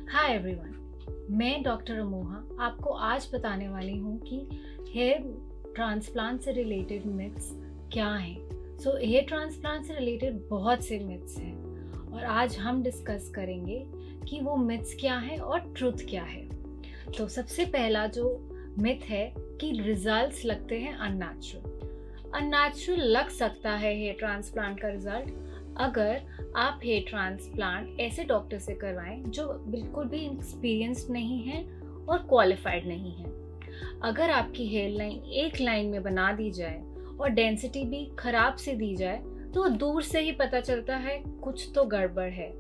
Hi everyone, मैं doctor अमोहा आपको आज बताने वाली हूँ कि हेयर ट्रांसप्लांट से रिलेटेड मिथ्स क्या हैं। हेयर ट्रांसप्लांट से रिलेटेड बहुत से मिथ्स हैं और आज हम डिस्कस करेंगे कि वो मिथ्स क्या हैं और ट्रुथ क्या है। तो सबसे पहला जो मिथ है कि रिजल्ट्स लगते हैं अननेचुरल लग सकता है हेयर ट्रांसप्लांट का रिजल्ट अगर आप हेयर ट्रांसप्लांट ऐसे डॉक्टर से करवाएं जो बिल्कुल भी एक्सपीरियंस्ड नहीं है और क्वालिफाइड नहीं है। अगर आपकी हेयर लाइन एक लाइन में बना दी जाए और डेंसिटी भी खराब से दी जाए तो दूर से ही पता चलता है कुछ तो गड़बड़ है।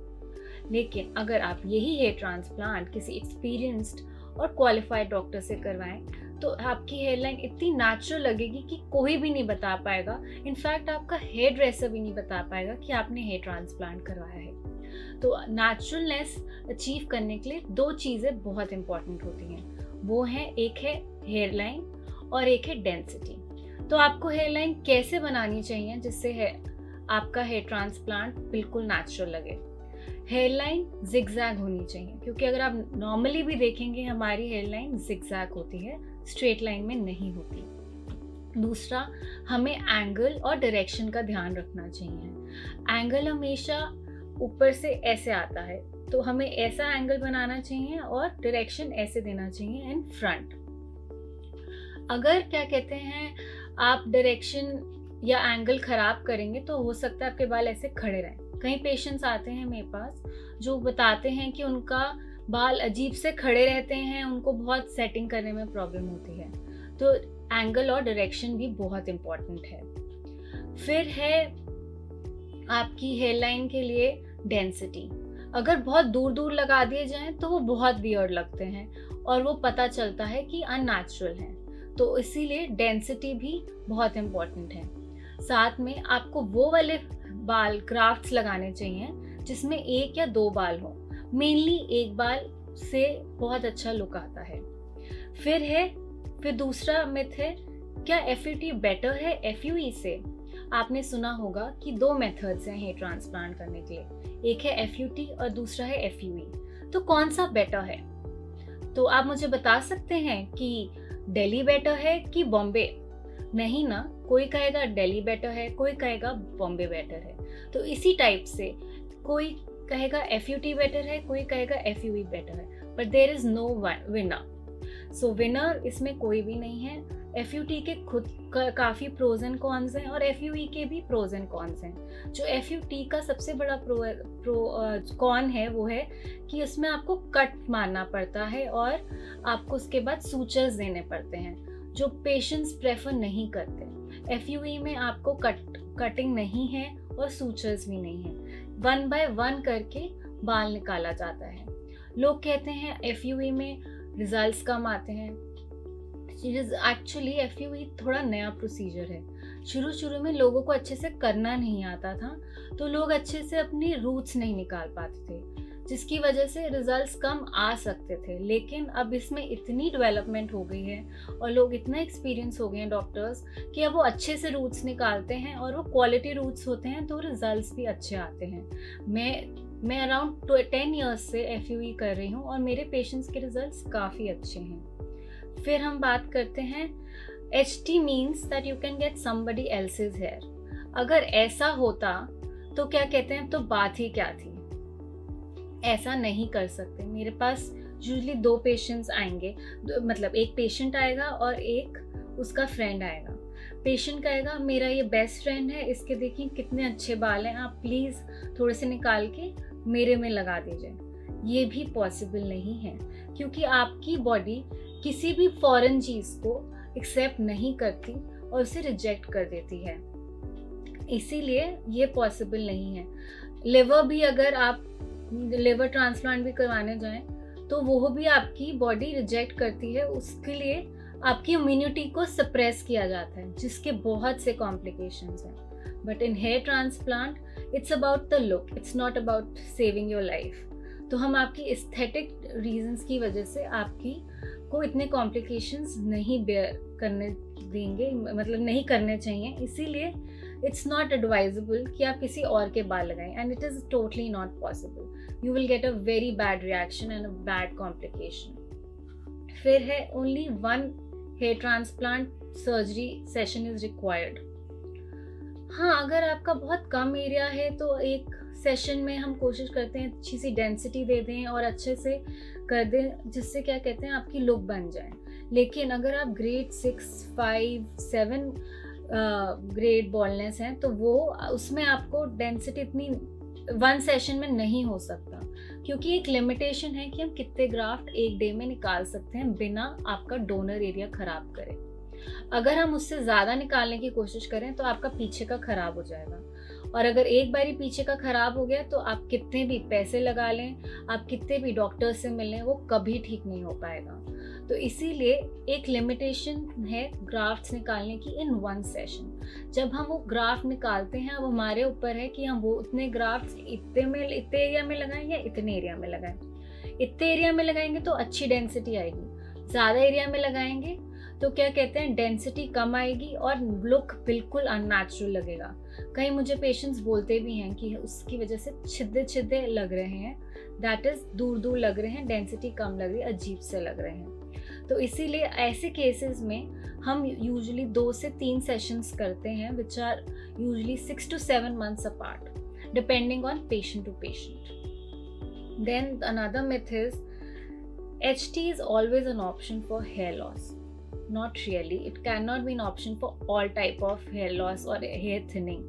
लेकिन अगर आप यही हेयर ट्रांसप्लांट किसी एक्सपीरियंस्ड और क्वालिफाइड डॉक्टर से करवाएं तो आपकी हेयर लाइन इतनी नेचुरल लगेगी कि कोई भी नहीं बता पाएगा। इनफैक्ट आपका हेयर ड्रेसर भी नहीं बता पाएगा कि आपने हेयर ट्रांसप्लांट करवाया है। तो नेचुरलनेस अचीव करने के लिए दो चीज़ें बहुत इंपॉर्टेंट होती हैं। वो है, एक है हेयर लाइन और एक है डेंसिटी। तो आपको हेयर लाइन कैसे बनानी चाहिए जिससे आपका हेयर ट्रांसप्लांट बिल्कुल नेचुरल लगे। हेयर लाइन जिगजैग होनी चाहिए, क्योंकि अगर आप नॉर्मली भी देखेंगे हमारी हेयर लाइन जिगजैग होती है, स्ट्रेट लाइन में नहीं होती। दूसरा, हमें एंगल और डायरेक्शन का ध्यान रखना चाहिए। एंगल हमेशा ऊपर से ऐसे आता है तो हमें ऐसा एंगल बनाना चाहिए और डायरेक्शन ऐसे देना चाहिए इन फ्रंट। अगर क्या कहते हैं आप डायरेक्शन या एंगल खराब करेंगे तो हो सकता है आपके बाल ऐसे खड़े रहें। कई पेशेंट्स आते हैं मेरे पास जो बताते हैं कि उनका बाल अजीब से खड़े रहते हैं, उनको बहुत सेटिंग करने में प्रॉब्लम होती है। तो एंगल और डायरेक्शन भी बहुत इम्पॉर्टेंट है। फिर है आपकी हेयर लाइन के लिए डेंसिटी। अगर बहुत दूर दूर लगा दिए जाएं तो वो बहुत वियर्ड लगते हैं और वो पता चलता है कि अननेचुरल हैं। तो इसीलिए डेंसिटी भी बहुत इम्पॉर्टेंट है। साथ में आपको वो वाले बाल ग्राफ्ट्स लगाने चाहिए जिसमें एक या दो बाल हो। मेनली एक बाल से बहुत अच्छा लुक आता है। फिर दूसरा मिथ है, क्या एफयूटी बेटर है एफयूई से। आपने सुना होगा कि दो मेथड्स हैं हेयर ट्रांसप्लांट करने के लिए, एक है एफयूटी और दूसरा है एफयूई। तो कौन सा बेटर है? तो आप मुझे बता सकते हैं कि दिल्ली बेटर है कि बॉम्बे? नहीं ना, कोई कहेगा दिल्ली बेटर है, कोई कहेगा बॉम्बे बेटर है। तो इसी टाइप से कोई कहेगा एफयूटी बेटर है, कोई कहेगा एफयूई बेटर है, but there is no winner. So winner इसमें कोई भी नहीं है। एफयूटी के खुद काफ़ी प्रोज एंड कॉन्स हैं और एफयूई के भी प्रोज एंड कॉन्स हैं। जो एफयूटी का सबसे बड़ा कॉन है वो है कि उसमें आपको कट मारना पड़ता है और आपको उसके बाद सूचर्स देने पड़ते हैं जो पेशेंट्स प्रेफर नहीं करते। एफयूई में आपको कटिंग नहीं है और सूचर्स भी नहीं है, 1 बाय 1 करके बाल निकाला जाता है। लोग कहते हैं एफयूई में रिजल्ट्स कम आते हैं। एक्चुअली एफयूई थोड़ा नया प्रोसीजर है। शुरू में लोगों को अच्छे से करना नहीं आता था, तो लोग अच्छे से अपनी रूट्स नहीं निकाल पाते थे, जिसकी वजह से रिजल्ट्स कम आ सकते थे। लेकिन अब इसमें इतनी डेवलपमेंट हो गई है और लोग इतना एक्सपीरियंस हो गए हैं डॉक्टर्स कि अब वो अच्छे से रूट्स निकालते हैं और वो क्वालिटी रूट्स होते हैं तो रिजल्ट्स भी अच्छे आते हैं। मैं अराउंड 10 ईयर्स से एफयूई कर रही हूँ और मेरे पेशेंट्स के रिजल्ट्स काफ़ी अच्छे हैं। फिर हम बात करते हैं HT means that you can get somebody else's hair. अगर ऐसा होता तो क्या कहते हैं, तो बात ही क्या थी। ऐसा नहीं कर सकते। मेरे पास यूजुअली 2 पेशेंट्स आएंगे, मतलब एक पेशेंट आएगा और एक उसका फ्रेंड आएगा। पेशेंट कहेगा मेरा ये बेस्ट फ्रेंड है, इसके देखिए कितने अच्छे बाल हैं, आप प्लीज़ थोड़े से निकाल के मेरे में लगा दीजिए। ये भी पॉसिबल नहीं है, क्योंकि आपकी बॉडी किसी भी फॉरेन चीज़ को एक्सेप्ट नहीं करती और उसे रिजेक्ट कर देती है, इसीलिए ये पॉसिबल नहीं है। लिवर भी अगर आप लिवर ट्रांसप्लांट भी करवाने जाएं तो वो भी आपकी बॉडी रिजेक्ट करती है। उसके लिए आपकी इम्यूनिटी को सप्रेस किया जाता है, जिसके बहुत से कॉम्प्लिकेशंस हैं। But in hair transplant it's about the look, it's not about saving your life. तो हम आपकी एस्थेटिक रीजंस की वजह से आपकी को इतने कॉम्प्लिकेशंस नहीं बेयर करने देंगे, मतलब नहीं करने चाहिए। इसीलिए इट्स नॉट एडवाइजेबल कि आप किसी और के बाल लगाएं, and it is totally not possible. you will get a very bad reaction and a bad complication. फिर है only one hair transplant surgery session is required. हाँ, अगर आपका बहुत कम एरिया है तो एक सेशन में हम कोशिश करते हैं अच्छी सी डेंसिटी दे दें और अच्छे से कर दें, जिससे क्या कहते हैं आपकी लुक बन जाए. लेकिन अगर आप ग्रेड 6, 5, 7 ग्रेड बॉलनेस हैं तो वो उसमें आपको डेंसिटी इतनी वन सेशन में नहीं हो सकता, क्योंकि एक लिमिटेशन है कि हम कितने ग्राफ्ट एक डे में निकाल सकते हैं बिना आपका डोनर एरिया खराब करे. अगर हम उससे ज़्यादा निकालने की कोशिश करें तो आपका पीछे का खराब हो जाएगा, और अगर एक बारी पीछे का खराब हो गया तो आप कितने भी पैसे लगा लें, आप कितने भी डॉक्टर से मिलें, वो कभी ठीक नहीं हो पाएगा. तो इसीलिए एक लिमिटेशन है ग्राफ्ट्स निकालने की इन वन सेशन. जब हम वो ग्राफ्ट निकालते हैं, अब हमारे ऊपर है कि हम वो उतने ग्राफ्ट्स इतने एरिया में लगाएं या इतने एरिया में लगाएं. इतने एरिया में लगाएंगे तो अच्छी डेंसिटी आएगी, ज़्यादा एरिया में लगाएंगे तो क्या कहते हैं डेंसिटी कम आएगी और लुक बिल्कुल अननेचुरल लगेगा. कहीं मुझे पेशेंट्स बोलते भी हैं कि उसकी वजह से छिद्दे छिद्दे लग रहे हैं, दैट इज़ दूर दूर लग रहे हैं, डेंसिटी कम लग रही है, अजीब से लग रहे हैं. तो इसीलिए ऐसे केसेस में हम यूजुअली 2 से 3 सेशंस करते हैं, which are usually 6 to 7 months apart, depending on patient to patient. Then another myth is HT is always an option for hair loss. Not really. It cannot be an option for all type of hair loss or hair thinning.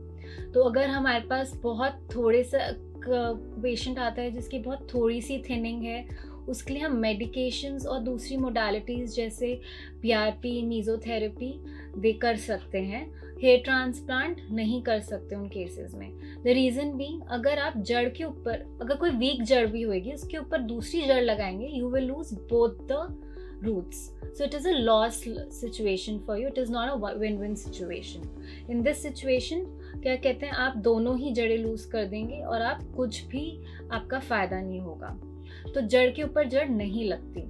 तो अगर हमारे पास बहुत थोड़े से patient आता है जिसकी बहुत थोड़ी सी थिनिंग है, उसके लिए हम मेडिकेशंस और दूसरी मोडालिटीज़ जैसे PRP, मीज़ोथेरेपी दे कर सकते हैं. हेयर ट्रांसप्लांट नहीं कर सकते उन केसेस में. द रीज़न भी, अगर आप जड़ के ऊपर, अगर कोई वीक जड़ भी होगी उसके ऊपर दूसरी जड़ लगाएंगे, you will lose both the roots. So it is a loss situation for you. It is not a win-win situation. In this situation क्या कहते हैं आप दोनों ही जड़ें लूज कर देंगे और आप कुछ भी आपका फ़ायदा नहीं होगा. तो जड़ के ऊपर जड़ नहीं लगती.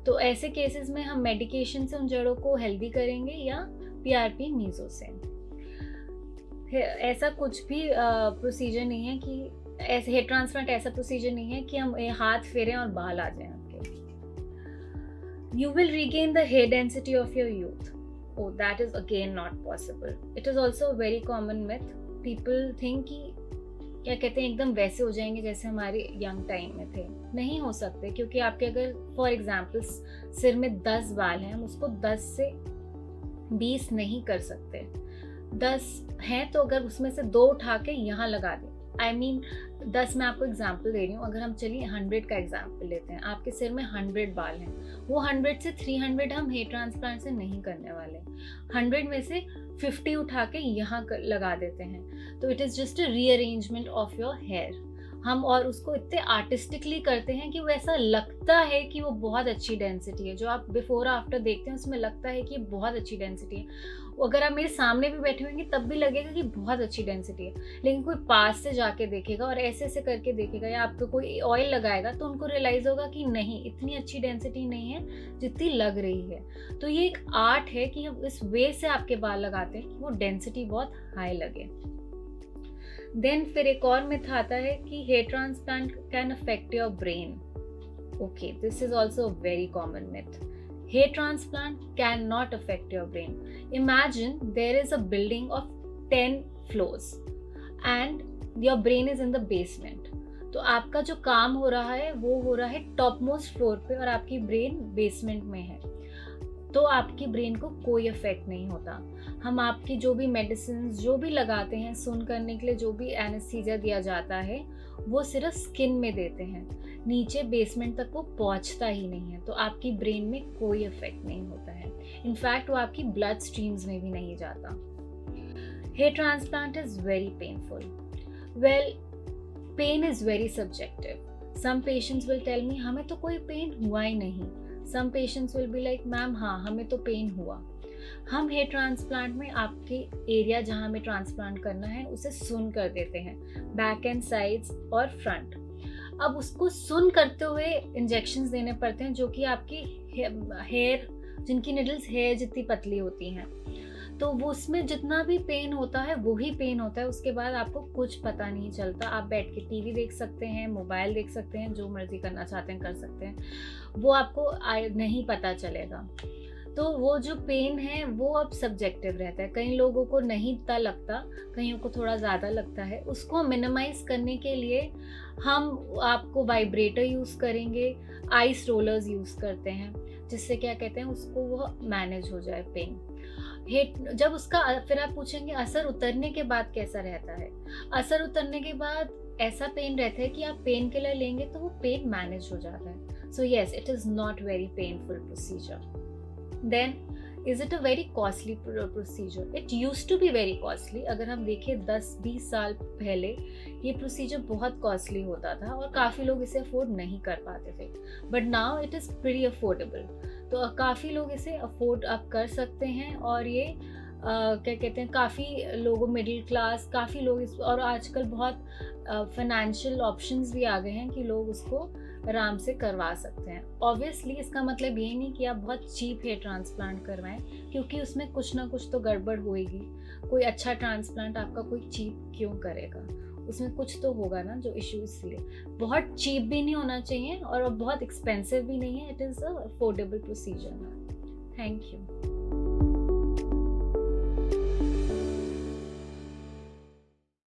तो ऐसे केसेस में हम मेडिकेशन से उन जड़ों को हेल्दी करेंगे या PRP मीज़ो से. ऐसा कुछ भी प्रोसीजर नहीं है कि ऐसे हेयर ट्रांसप्लांट ऐसा प्रोसीजर नहीं है कि हम हाथ फेरें और बाल आ जाएं. You will regain the hair density of your youth. Oh, that is again not possible. It is also a very common myth. People think कि क्या कहते हैं एकदम वैसे हो जाएंगे जैसे हमारे यंग टाइम में थे. नहीं हो सकते, क्योंकि आपके अगर फॉर एग्जांपल सिर में 10 बाल हैं, हम उसको 10 से 20 नहीं कर सकते. 10 हैं तो अगर उसमें से 2 उठा के यहाँ लगा दें, आई मीन 10 मैं आपको एग्जाम्पल दे रही हूँ. अगर हम चलिए 100 का एग्जाम्पल लेते हैं, आपके सिर में 100 बाल हैं, वो 100 से 300 हम हेयर ट्रांसप्लांट से नहीं करने वाले. 100 में से 50 उठा के यहाँ लगा देते हैं. तो it is just a rearrangement of your hair. हम और उसको इतने आर्टिस्टिकली करते हैं कि वो ऐसा लगता है कि वो बहुत अच्छी डेंसिटी है. जो आप बिफोर आफ्टर देखते हैं उसमें लगता है कि बहुत अच्छी डेंसिटी है. अगर आप मेरे सामने भी बैठे होंगे तब भी लगेगा कि बहुत अच्छी डेंसिटी है. लेकिन कोई पास से जाके देखेगा और ऐसे ऐसे करके देखेगा या आपको कोई ऑयल लगाएगा तो उनको रियलाइज़ होगा कि नहीं, इतनी अच्छी डेंसिटी नहीं है जितनी लग रही है. तो ये एक आर्ट है कि हम इस वे से आपके बाल लगाते हैं कि वो डेंसिटी बहुत हाई लगे. देन फिर एक और मिथ आता है कि hair transplant can affect your brain. Okay, this is also a very common myth. Hair transplant cannot affect your brain. Imagine there is a building of 10 floors and your brain is in the basement. तो आपका जो काम हो रहा है वो हो रहा है टॉप मोस्ट फ्लोर पे और आपकी ब्रेन बेसमेंट में है. तो आपकी ब्रेन को कोई इफेक्ट नहीं होता. हम आपकी जो भी मेडिसिन जो भी लगाते हैं, सुन करने के लिए जो भी एनेस्थीसिया दिया जाता है, वो सिर्फ स्किन में देते हैं, नीचे बेसमेंट तक वो पहुंचता ही नहीं है. तो आपकी ब्रेन में कोई इफेक्ट नहीं होता है. इनफैक्ट वो आपकी ब्लड स्ट्रीम्स में भी नहीं जाता. Hair transplant is very painful. Well, pain is very subjective. Some patients will tell me हमें तो कोई पेन हुआ ही नहीं. Some patients will be like ma'am हाँ हमें तो पेन हुआ. हम हेयर ट्रांसप्लांट में आपके एरिया जहाँ हमें ट्रांसप्लांट करना है उसे सुन कर देते हैं, बैक एंड साइड्स और फ्रंट. अब उसको सुन करते हुए इंजेक्शंस देने पड़ते हैं जो कि आपकी हेयर, जिनकी निडल्स हेयर जितनी पतली होती हैं. तो वो उसमें जितना भी पेन होता है वो ही पेन होता है, उसके बाद आपको कुछ पता नहीं चलता। आप बैठ के टीवी देख सकते हैं, मोबाइल देख सकते हैं, जो मर्जी करना चाहते हैं कर सकते हैं, वो आपको नहीं पता चलेगा। तो वो जो पेन है वो अब सब्जेक्टिव रहता है, कई लोगों को नहीं इतना लगता, कईयों को थोड़ा ज़्यादा लगता है। उसको मिनिमाइज करने के लिए हम आपको वाइब्रेटर यूज़ करेंगे, आइस रोलर्स यूज़ करते हैं, जिससे क्या कहते हैं उसको वो मैनेज हो जाए पेन। हिट जब उसका फिर आप पूछेंगे असर उतरने के बाद कैसा रहता है। असर उतरने के बाद ऐसा पेन रहता है कि आप पेन किलर लेंगे तो वो पेन मैनेज हो जाता है। So yes, it is not very painful procedure. Then is it a very costly procedure? It use to be very costly. अगर हम देखें 10-20 साल पहले ये प्रोसीजर बहुत कॉस्टली होता था और काफ़ी लोग इसे अफोर्ड नहीं कर पाते थे, but now it is pretty affordable. तो काफ़ी लोग इसे अफोर्ड आप कर सकते हैं, और ये क्या कहते हैं, काफ़ी लोगों, मिडिल क्लास, काफ़ी लोग इस, और आजकल बहुत फाइनेंशियल ऑप्शंस भी आ गए हैं कि लोग उसको आराम से करवा सकते हैं। ऑब्वियसली इसका मतलब ये नहीं कि आप बहुत चीप हेयर ट्रांसप्लांट करवाएं, क्योंकि उसमें कुछ ना कुछ तो गड़बड़ होएगी। कोई अच्छा ट्रांसप्लांट आपका कोई चीप क्यों करेगा, उसमें कुछ तो होगा ना जो इशू। इसलिए बहुत चीप भी नहीं होना चाहिए और बहुत एक्सपेंसिव भी नहीं है। It is a affordable procedure. Thank you.